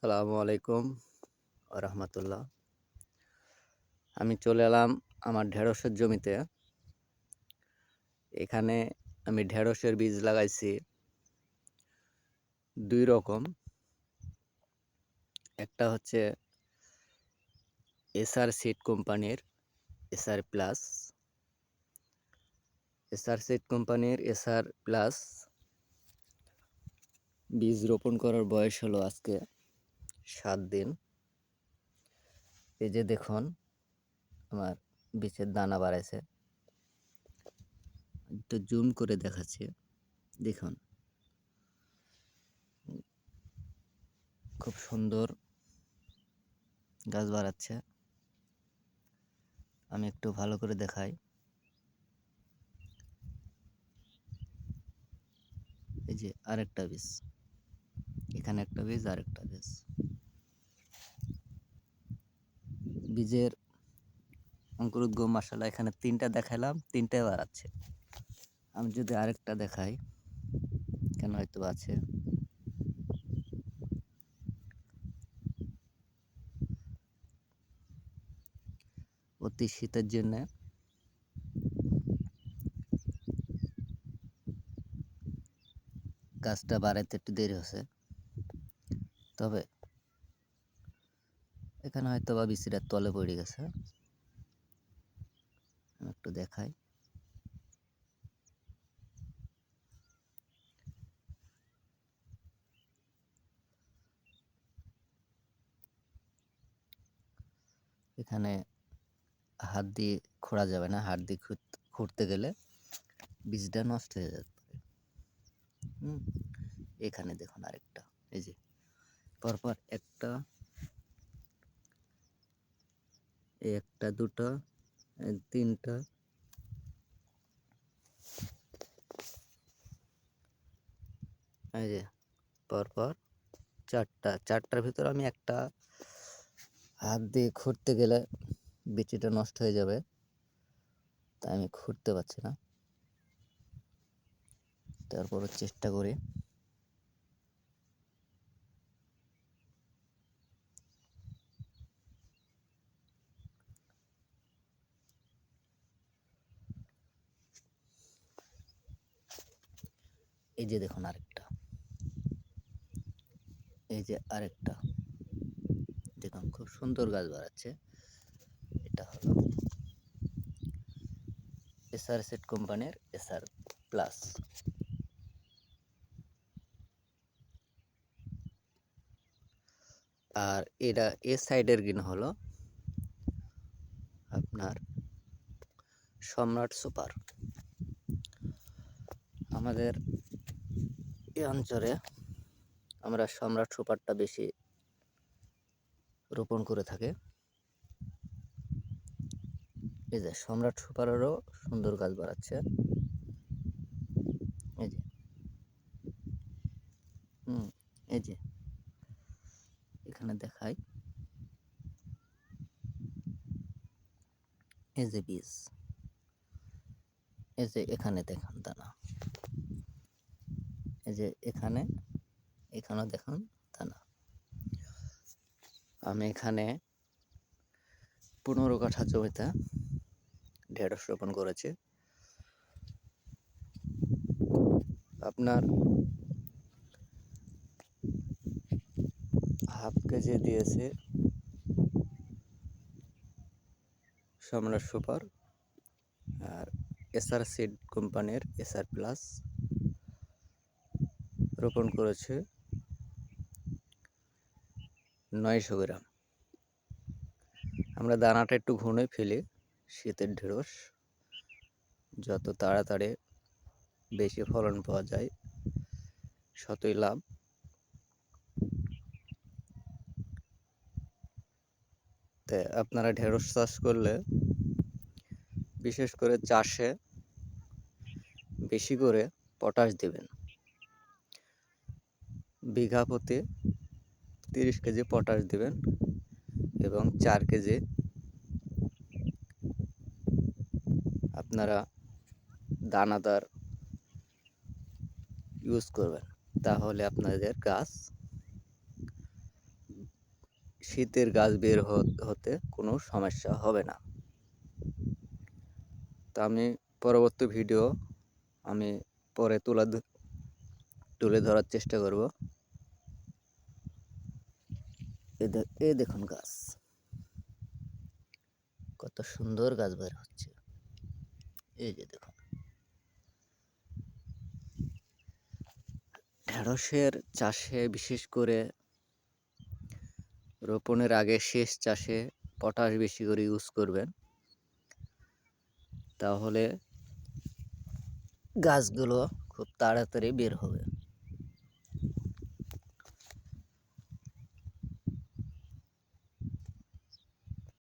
আসসালামু আলাইকুম রহমতুল্লাহ। আমি চলে এলাম আমার ঢেঁড়সের জমিতে। এখানে আমি ঢেঁড়সের বীজ লাগাইছি দুই রকম। একটা হচ্ছে এসআর সিড কোম্পানির এসআর প্লাস। এসআর সিড কোম্পানির এসআর প্লাস বীজ রোপণ করার বয়স হলো আজকে 7 দিন। এই যে দেখুন আমার বীজের দানা বাড়াইছে। একটু জুম করে দেখাচ্ছি, দেখুন খুব সুন্দর গাছ বাড়াচ্ছে। আমি একটু ভালো করে দেখাই। এই যে আরেকটা বীজ, এখানে একটা বীজ আরেকটা বীজ। বীজের অঙ্কুরোদ্গম মাশাআল্লাহ এখানে 3টা দেখালাম, 3টাই বাড়াচ্ছে। আমি যদি আরেকটা দেখাই, কেন হয়তো আছে। অতি শীতের জন্য গাছটা বাড়াইতে একটু দেরি হচ্ছে, তবে এখানে হয়তো বা বীজটা তলে পড়ে গেছে। আমি একটু দেখাই। এখানে হাত দিয়ে খোঁড়া যাবে না, হাত দিয়ে খুঁড়তে গেলে বীজটা নষ্ট হয়ে যেতে পারে। এখানে দেখুন আরেকটা, এই যে পরপর একটা, একটা দুটো, 3টা, এই যে পরপর 4টার ভিতর আমি একটা হাত দিয়ে খুঁড়তে গেলে বিচিটা নষ্ট হয়ে যাবে, তাই আমি খুঁড়তে পারছি না। তারপরও চেষ্টা করি। এই যে দেখুন আরেকটা, এই যে আরেকটা, দেখুন খুব সুন্দর গাছ বাড়াচ্ছে। এটা হলো এসআর সেট কোম্পানির এসআর প্লাস। আর এটা এ সাইডের গিন হলো আপনার সম্রাট সুপার। আমাদের এই অঞ্চলে আমরা সম্রাট সুপারটা বেশি রোপণ করে থাকে। এই যে সম্রাট সুপারেরও সুন্দর গাছ বাড়াচ্ছে। এই যে এই যে এখানে দেখাই, এই যে বীজ, এই যে এখানে দেখুন দানা, এই যে এখানেও দেখুন দানা। আমি এখানে 15 কাঠা জমিতে ঢেঁড়স রোপণ করেছি। আপনার হাফ কেজি দিয়েছে সম্রাট সুপার, আর এসআর সিড কোম্পানির এসআর প্লাস রোপণ করেছে 900 গ্রাম। আমরা দানাটা একটু ঘুনে ফেলি। শীতের ঢেঁড়স যত তাড়াতাড়ি বেশি ফলন পাওয়া যায় ততই লাভ। তাই আপনারা ঢেঁড়স চাষ করলে বিশেষ করে চাষে বেশি করে পটাশ দেবেন। বিঘা প্রতি 30 কেজি পটাশ দেবেন এবং 4 কেজি আপনারা দানাদার ইউজ করবেন। তাহলে আপনাদের গাছ শীতের গাছ বের হতে কোনো সমস্যা হবে না। তা আমি পরবর্তী ভিডিও আমি পরে তুলে ধরার চেষ্টা করব। এই দেখুন গাছ, কত সুন্দর গাছ বের হচ্ছে। এই যে দেখুন, ঢেঁড়সের চাষে বিশেষ করে রোপণের আগে শেষ চাষে পটাশ বেশি করে ইউজ করবেন, তাহলে গাছগুলো খুব তাড়াতাড়ি বের হবে।